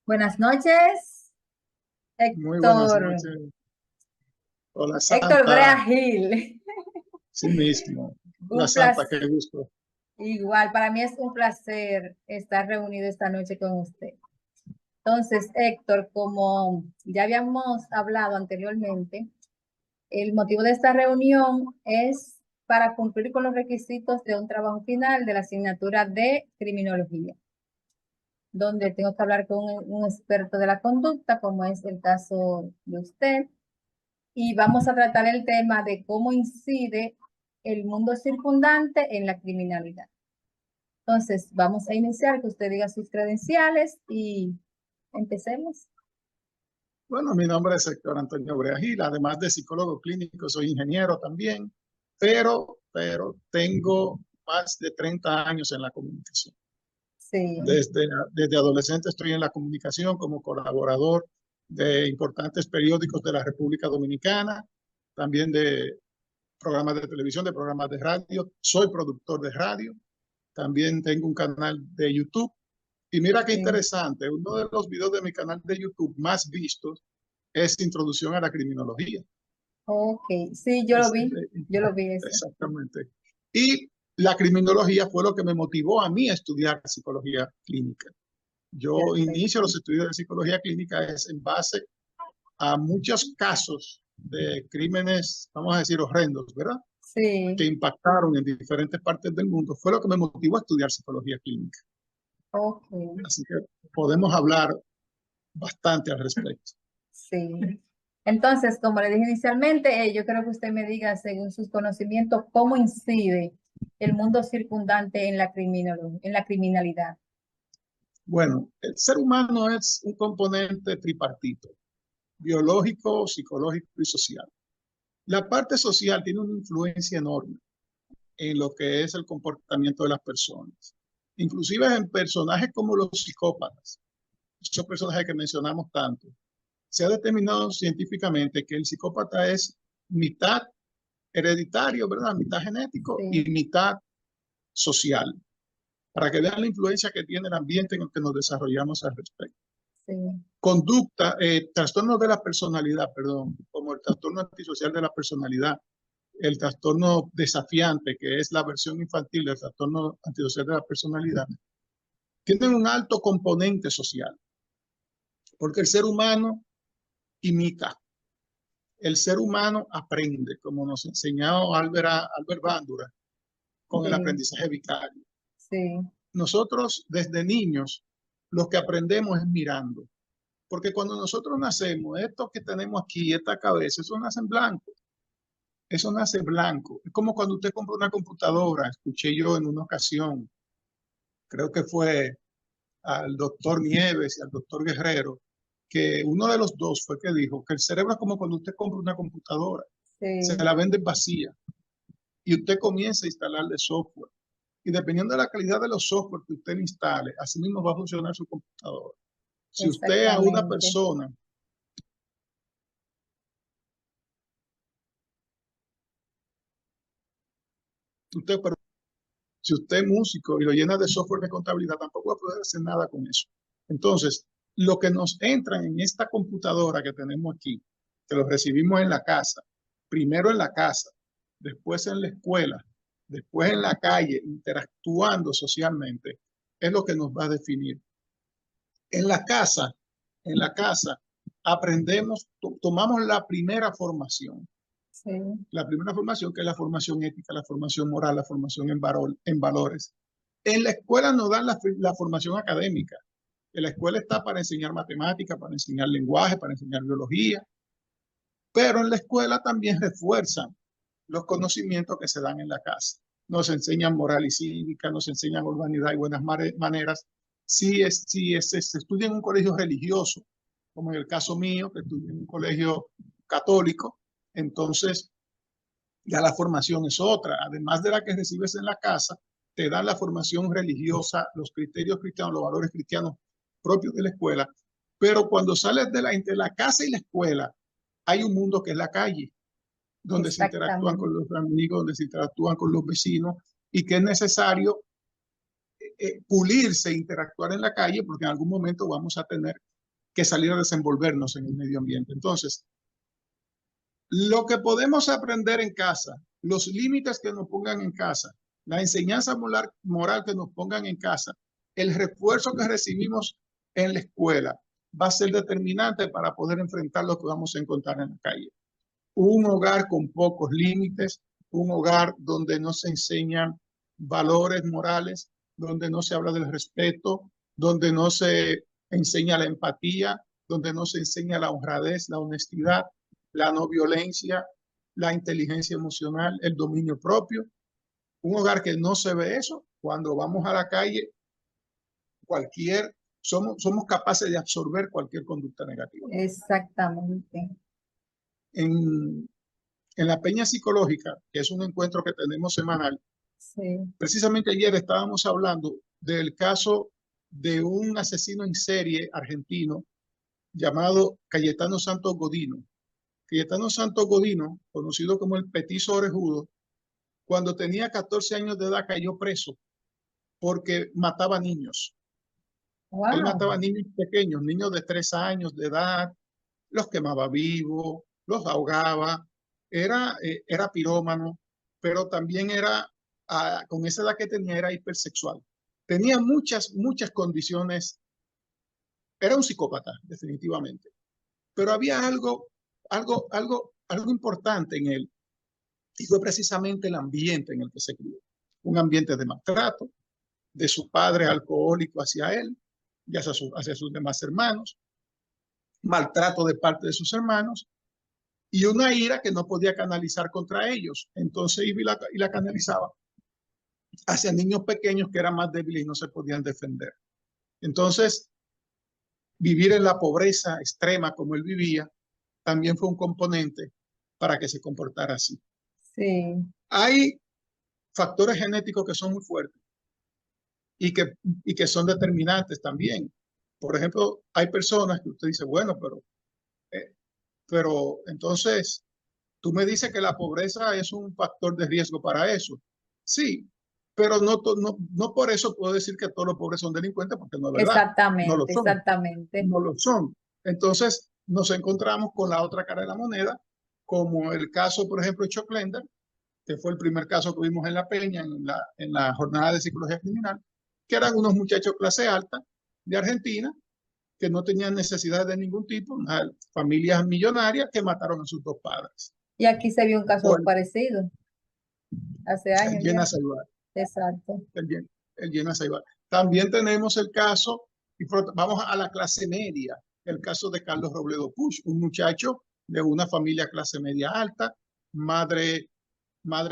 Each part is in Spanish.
Buenas noches, Muy buenas Héctor. noches. Hola Héctor Brea Santa, Gil. sí mismo. Hola Un Santa, qué placer. gusto. Igual, para mí es un placer estar reunido esta noche con usted. Entonces, Héctor, como ya habíamos hablado anteriormente, el motivo de esta reunión es para cumplir con los requisitos de un trabajo final de la asignatura de criminología, donde tengo que hablar con un experto de la conducta, como es el caso de usted. Y vamos a tratar el tema de cómo incide el mundo circundante en la criminalidad. Entonces, vamos a iniciar, que usted diga sus credenciales y empecemos. Bueno, mi nombre es Héctor Antonio Brea Gil, además de psicólogo clínico, soy ingeniero también, pero tengo más de 30 años en la comunicación. Sí, Desde adolescente estoy en la comunicación como colaborador de importantes periódicos de la República Dominicana, también de programas de televisión, de programas de radio. Soy productor de radio. También tengo un canal de YouTube. Y mira qué sí. interesante, uno de los videos de mi canal de YouTube más vistos es Introducción a la Criminología. Ok, sí, yo lo Es- vi, yo lo vi ese. exactamente. Y la criminología fue lo que me motivó a mí a estudiar psicología clínica. Yo inicio Perfecto. los estudios de psicología clínica es en base a muchos casos de crímenes, vamos a decir, horrendos, ¿verdad? Que Sí, impactaron en diferentes partes del mundo. Fue lo que me motivó a estudiar psicología clínica. ok, Así que podemos hablar bastante al respecto. sí. Entonces, como le dije inicialmente, yo creo que usted me diga, según sus conocimientos, cómo incide el mundo circundante en la en la criminalidad. Bueno, el ser humano es un componente tripartito, biológico, psicológico y social. La parte social tiene una influencia enorme en lo que es el comportamiento de las personas, inclusive en personajes como los psicópatas, esos personajes que mencionamos tanto. Se ha determinado científicamente que el psicópata es mitad hereditario, ¿verdad? Mitad genético y Sí, mitad social, para que vean la influencia que tiene el ambiente en el que nos desarrollamos al respecto. sí. Conducta, trastornos de la personalidad, perdón, como el trastorno antisocial de la personalidad, el trastorno desafiante, que es la versión infantil del trastorno antisocial de la personalidad, tienen un alto componente social, porque el ser humano imita, el ser humano aprende, como nos enseñó Albert Bandura, con el Sí, aprendizaje vicario. sí, Nosotros, desde niños, lo que aprendemos es mirando, porque cuando nosotros nacemos, esto que tenemos aquí, esta cabeza, eso nace en blanco. Eso nace blanco. Es como cuando usted compra una computadora. Escuché yo en una ocasión, creo que fue al doctor Nieves y al doctor Guerrero, que uno de los dos fue que dijo que el cerebro es como cuando usted compra una computadora. Se sí, la vende vacía y usted comienza a instalarle software. Y dependiendo de la calidad de los software que usted instale, así mismo va a funcionar su computadora. Si usted a una exactamente. persona, usted, si usted es músico y lo llena de software de contabilidad, tampoco va a poder hacer nada con eso. Entonces, lo que nos entra en esta computadora que tenemos aquí, que lo recibimos en la casa, primero en la casa, después en la escuela, después en la calle, interactuando socialmente, es lo que nos va a definir. En la casa, en la casa, aprendemos, tomamos Sí, la primera formación que es la formación ética, la formación moral, la formación en valores. En la escuela nos dan la formación académica. En la escuela está para enseñar matemática, para enseñar lenguaje, para enseñar biología, pero en la escuela también refuerzan los conocimientos que se dan en la casa. Nos enseñan moral y cívica, nos enseñan urbanidad y buenas maneras. Si se estudia en un colegio religioso, como en el caso mío, que estudié en un colegio católico, entonces ya la formación es otra. Además de la que recibes en la casa, te dan la formación religiosa, los criterios cristianos, los valores cristianos propios de la escuela. Pero cuando sales entre la casa y la escuela, hay un mundo que es la calle, donde se interactúan con exactamente. los amigos, donde se interactúan con los vecinos y que es necesario pulirse, interactuar en la calle, porque en algún momento vamos a tener que salir a desenvolvernos en el medio ambiente. Entonces, lo que podemos aprender en casa, los límites que nos pongan en casa, la enseñanza moral que nos pongan en casa, el refuerzo que recibimos en la escuela, va a ser determinante para poder enfrentar lo que vamos a encontrar en la calle. Un hogar con pocos límites, un hogar donde no se enseñan valores morales, donde no se habla del respeto, donde no se enseña la empatía, donde no se enseña la honradez, la honestidad, la no violencia, la inteligencia emocional, el dominio propio. Un hogar que no se ve eso, cuando vamos a la calle, somos capaces de absorber cualquier conducta negativa. Exactamente. En la Peña Psicológica, que es un encuentro que tenemos semanal, sí. Precisamente ayer estábamos hablando del caso de un asesino en serie argentino llamado Cayetano Santos Godino. Cayetano Santos Godino, conocido como el Petizo Orejudo, cuando tenía 14 años de edad cayó preso porque mataba niños. Wow. Él mataba niños pequeños, niños de 3 años de edad, los quemaba vivos, los ahogaba, era pirómano, pero también con esa edad que tenía, era hipersexual. Tenía muchas condiciones, era un psicópata, definitivamente. Pero había algo importante en él, y fue precisamente el ambiente en el que se crió. Un ambiente de maltrato, de su padre alcohólico hacia él y hacia sus demás hermanos, maltrato de parte de sus hermanos, y una ira que no podía canalizar contra ellos. Entonces iba y la canalizaba hacia niños pequeños que eran más débiles y no se podían defender. Entonces, vivir en la pobreza extrema como él vivía también fue un componente para que se comportara así. Sí. Hay factores genéticos que son muy fuertes y que son determinantes también. Por ejemplo, hay personas que usted dice, bueno, pero entonces tú me dices que la pobreza es un factor de riesgo para eso. Sí, pero no por eso puedo decir que todos los pobres son delincuentes, porque no es verdad. Exactamente, no lo son. exactamente. No lo son. Entonces nos encontramos con la otra cara de la moneda, como el caso, por ejemplo, de Chuck Lender, que fue el primer caso que vimos en La Peña, en la jornada de psicología criminal, que eran unos muchachos clase alta de Argentina, que no tenían necesidad de ningún tipo, familias millonarias que mataron a sus dos padres. Y aquí se vio un caso parecido, hace años. El Llena Saibal. Exacto. El Llena Saibal. También tenemos el caso, y vamos a la clase media, el caso de Carlos Robledo Puch, un muchacho de una familia clase media alta, madre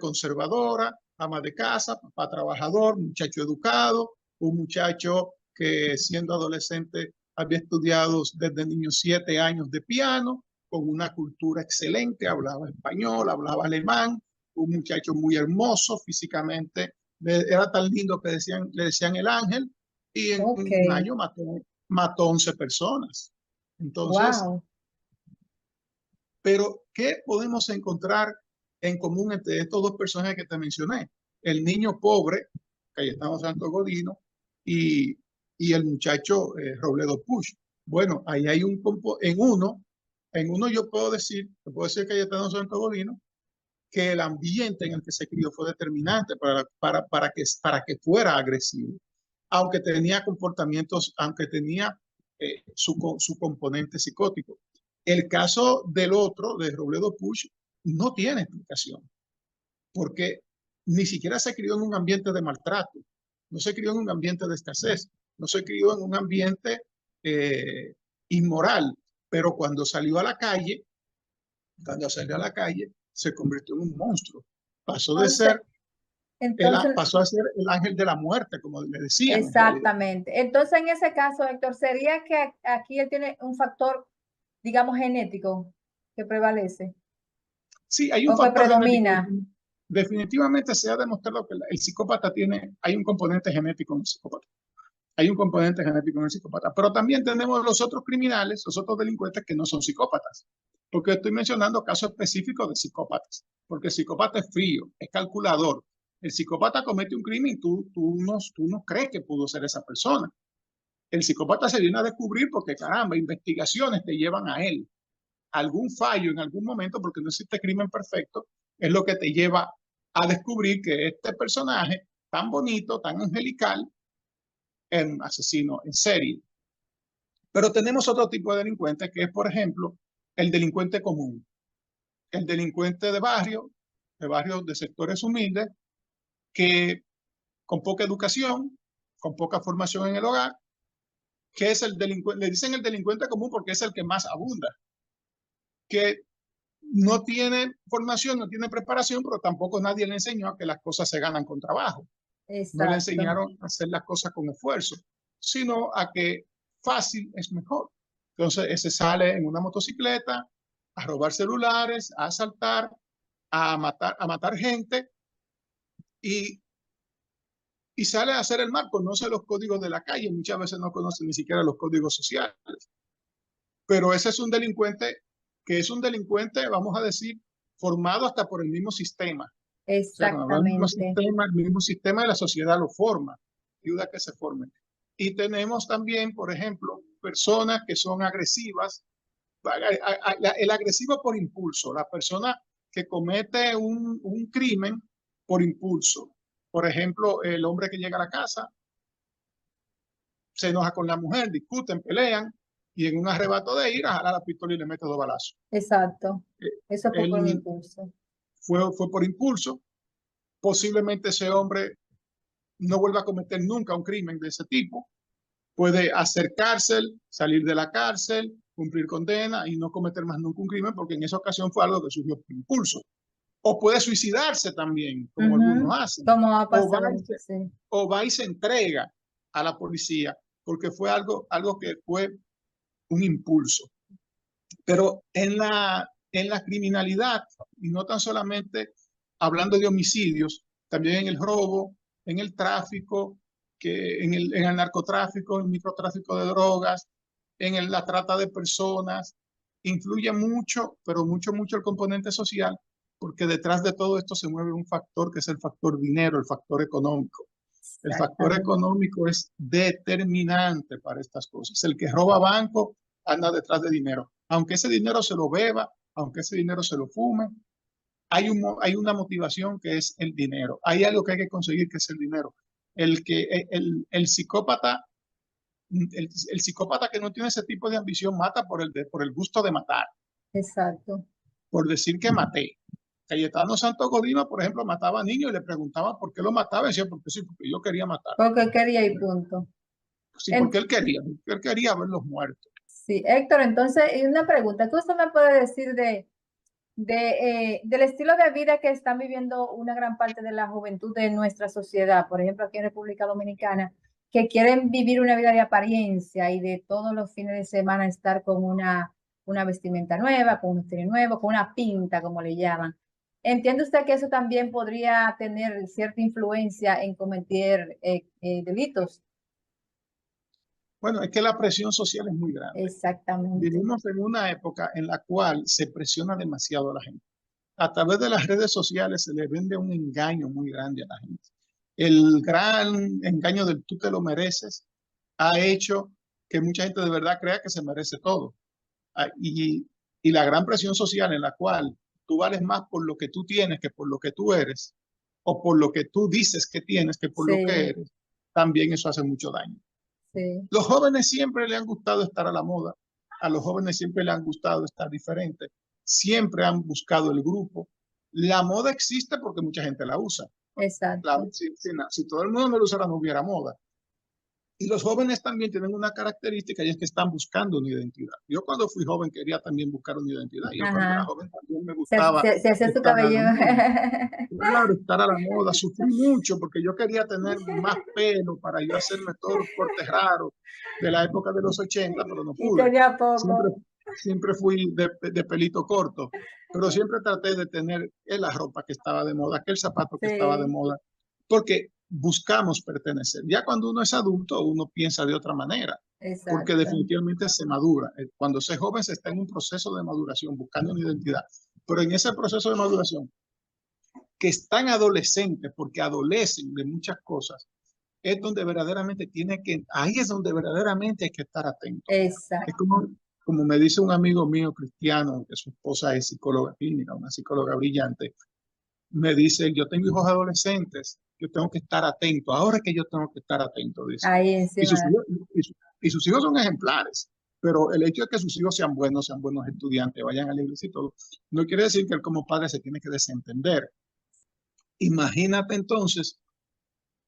conservadora, ama de casa, papá trabajador, muchacho educado, un muchacho que siendo adolescente había estudiado desde niño 7 años de piano, con una cultura excelente, hablaba español, hablaba alemán, un muchacho muy hermoso físicamente, era tan lindo que le decían el ángel, y en un año mató 11 personas. Entonces, wow. Pero ¿qué podemos encontrar en común entre estos dos personajes que te mencioné? El niño pobre, Cayetano Santos Godino, y el muchacho Robledo Puch. Bueno, ahí hay en uno yo puedo decir Cayetano Santos Godino, que el ambiente en el que se crió fue determinante para que fuera agresivo, aunque tenía comportamientos, aunque tenía su componente psicótico. El caso del otro, de Robledo Puch, no tiene explicación, porque ni siquiera se crió en un ambiente de maltrato, no se crió en un ambiente de escasez, no se crió en un ambiente inmoral, pero cuando salió a la calle, se convirtió en un monstruo. Pasó a ser el ángel de la muerte, como le decían. Exactamente. Entonces, en ese caso, Héctor, ¿sería que aquí él tiene un factor, digamos, genético que prevalece? Sí, hay un factor predomina. Definitivamente se ha demostrado que el psicópata hay un componente genético en el psicópata. Hay un componente genético en el psicópata. Pero también tenemos los otros criminales, los otros delincuentes que no son psicópatas. Porque estoy mencionando casos específicos de psicópatas. Porque el psicópata es frío, es calculador. El psicópata comete un crimen y tú no crees que pudo ser esa persona. El psicópata se viene a descubrir porque, caramba, investigaciones te llevan a él. Algún fallo en algún momento, porque no existe crimen perfecto, es lo que te lleva a descubrir que este personaje tan bonito, tan angelical, es un asesino en serie. Pero tenemos otro tipo de delincuentes que es, por ejemplo, el delincuente común, el delincuente de barrios de sectores humildes, que con poca educación, con poca formación en el hogar, que es el delincuente, le dicen el delincuente común porque es el que más abunda, que no tiene formación, no tiene preparación, pero tampoco nadie le enseñó a que las cosas se ganan con trabajo. No le Exacto. enseñaron a hacer las cosas con esfuerzo, sino a que fácil es mejor. Entonces, ese sale en una motocicleta a robar celulares, a asaltar, a matar gente y, y sale a hacer el mal. Conoce los códigos de la calle, muchas veces no conoce ni siquiera los códigos sociales. Pero ese es un delincuente que es un delincuente, vamos a decir, formado hasta por el mismo sistema. O sea, cuando hablamos del Exactamente. el mismo sistema de la sociedad lo forma, ayuda a que se formen. Y tenemos también, por ejemplo, personas que son agresivas. El agresivo por impulso, la persona que comete un crimen por impulso. Por ejemplo, el hombre que llega a la casa, se enoja con la mujer, discuten, pelean, y en un arrebato de ira jala la pistola y le mete 2 balazos. Exacto. Eso fue por un Él impulso. fue por impulso. Posiblemente ese hombre no vuelva a cometer nunca un crimen de ese tipo. Puede hacer cárcel, salir de la cárcel, cumplir condena y no cometer más nunca un crimen porque en esa ocasión fue algo que surgió por impulso. O puede suicidarse también, como algunos hacen. Como ha O va, pasado, y se, sí. o va y se entrega a la policía porque fue algo que fue un impulso. Pero en la criminalidad, y no tan solamente hablando de homicidios, también en el robo, en el tráfico, en el narcotráfico, en el microtráfico de drogas, la trata de personas, influye mucho, pero mucho, mucho el componente social, porque detrás de todo esto se mueve un factor que es el factor dinero, el factor económico. El factor Exactamente. económico es determinante para estas cosas. El que roba banco anda detrás de dinero. Aunque ese dinero se lo beba, aunque ese dinero se lo fume, hay una motivación que es el dinero. Hay algo que hay que conseguir que es el dinero. El psicópata, el psicópata que no tiene ese tipo de ambición mata por el gusto de matar, Exacto. por decir que maté. Cayetano Santo Godino, por ejemplo, mataba a niños y le preguntaba por qué lo mataba. Y decía, porque sí, porque yo quería matar. Porque quería y punto. Sí, porque él quería verlos muertos. Sí, Héctor, entonces, y una pregunta, ¿qué usted me puede decir del estilo de vida que están viviendo una gran parte de la juventud de nuestra sociedad? Por ejemplo, aquí en República Dominicana, que quieren vivir una vida de apariencia y de todos los fines de semana estar con una vestimenta nueva, con un estilo nuevo, con una pinta, como le llaman. ¿Entiende usted que eso también podría tener cierta influencia en cometer delitos? Bueno, es que la presión social es muy grande. Exactamente. Vivimos en una época en la cual se presiona demasiado a la gente. A través de las redes sociales se le vende un engaño muy grande a la gente. El gran engaño del tú te lo mereces ha hecho que mucha gente de verdad crea que se merece todo. Y la gran presión social en la cual tú vales más por lo que tú tienes que por lo que tú eres, o por lo que tú dices que tienes que por lo que Sí, eres, también eso hace mucho daño. sí, Los jóvenes siempre le han gustado estar a la moda, a los jóvenes siempre le han gustado estar diferentes, siempre han buscado el grupo. La moda existe porque mucha gente la usa. exacto. Si todo el mundo no lo usara, no hubiera moda. Y los jóvenes también tienen una característica y es que están buscando una identidad. Yo cuando fui joven quería también buscar una identidad. Yo cuando era Ajá. joven también me Se, gustaba se hace su estar a la cabello. moda. Claro, estar a la moda. Sufrí mucho porque yo quería tener más pelo para yo hacerme todos los cortes raros de la época de los 80, pero no Y pude. tenía Siempre, poco. siempre fui de pelito corto, pero siempre traté de tener la ropa que estaba de moda, aquel zapato que estaba de Sí, moda, porque buscamos pertenecer. Ya cuando uno es adulto, uno piensa de otra manera, porque exacto. definitivamente se madura. Cuando se es joven se está en un proceso de maduración, buscando una identidad. Pero en ese proceso de maduración, que están adolescentes, porque adolecen de muchas cosas, es donde verdaderamente ahí es donde verdaderamente hay que estar atento. Es Exacto. como me dice un amigo mío cristiano, que su esposa es psicóloga clínica, una psicóloga brillante, me dice, yo tengo hijos adolescentes, yo tengo que estar atento, ahora es que yo tengo que estar atento, dice. Ahí Y sus encima. hijos, y sus hijos son ejemplares, pero el hecho de que sus hijos sean buenos estudiantes, vayan a la iglesia y todo, no quiere decir que él como padre se tiene que desentender. Imagínate entonces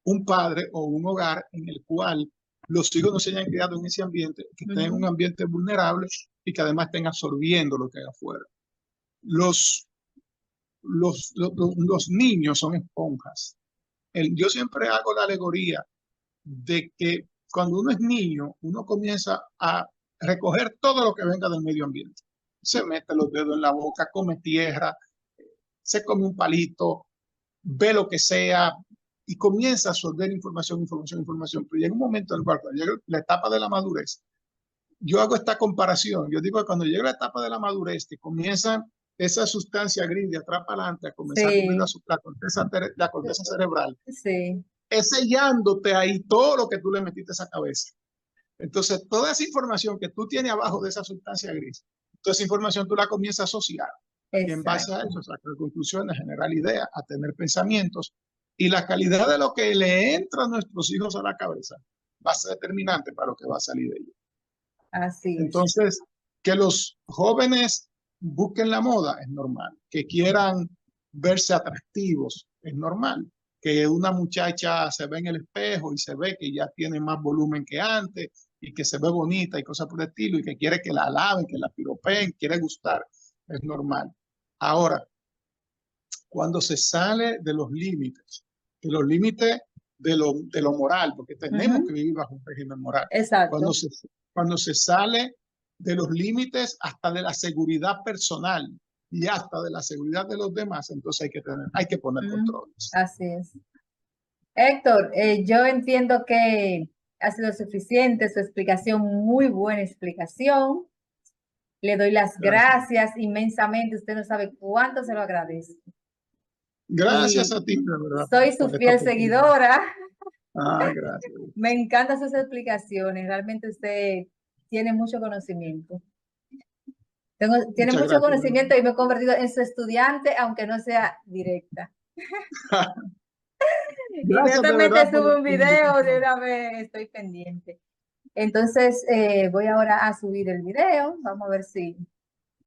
un padre o un hogar en el cual los hijos no se hayan criado en ese ambiente, que estén en un ambiente vulnerable y que además estén absorbiendo lo que hay afuera. Los niños son esponjas. Yo siempre hago la alegoría de que cuando uno es niño, uno comienza a recoger todo lo que venga del medio ambiente. Se mete los dedos en la boca, come tierra, se come un palito, ve lo que sea y comienza a absorber información. Pero llega un momento en el cual, cuando llega la etapa de la madurez, yo hago esta comparación. Yo digo que cuando llega la etapa de la madurez, que comienza esa sustancia gris de atrás para adelante a comenzar a cubrir Sí, la corteza cerebral, sí, es sellándote ahí todo lo que tú le metiste a esa cabeza. Entonces, toda esa información que tú tienes abajo de esa sustancia gris, toda esa información tú la comienzas a asociar. Y en base a exacto. eso, sacar conclusiones, generar ideas, a tener pensamientos. Y la calidad de lo que le entra a nuestros hijos a la cabeza va a ser determinante para lo que va a salir de ellos. Así es. Entonces, que los jóvenes busquen la moda es normal. Que quieran verse atractivos es normal. Que una muchacha se ve en el espejo y se ve que ya tiene más volumen que antes y que se ve bonita y cosas por el estilo y que quiere que la alaben, que la piropeen, quiere gustar, es normal. Ahora, cuando se sale de los límites de lo moral, porque tenemos que vivir bajo un régimen moral. Exacto. Cuando se sale de los límites hasta de la seguridad personal y hasta de la seguridad de los demás, entonces hay que poner controles. Así es. Héctor, yo entiendo que ha sido suficiente su explicación, muy buena explicación. Le doy las gracias inmensamente. Usted no sabe cuánto se lo agradezco. Gracias Y a ti, de verdad, soy su por esta fiel oportunidad. seguidora. Gracias. Me encantan sus explicaciones. Realmente usted tiene mucho conocimiento. Tiene Muchas mucho gracias. conocimiento y me he convertido en su estudiante, aunque no sea directa. Gracias de verdad Inmediatamente por subo un la video, de invitación. una vez estoy pendiente. Entonces, voy ahora a subir el video. Vamos a ver si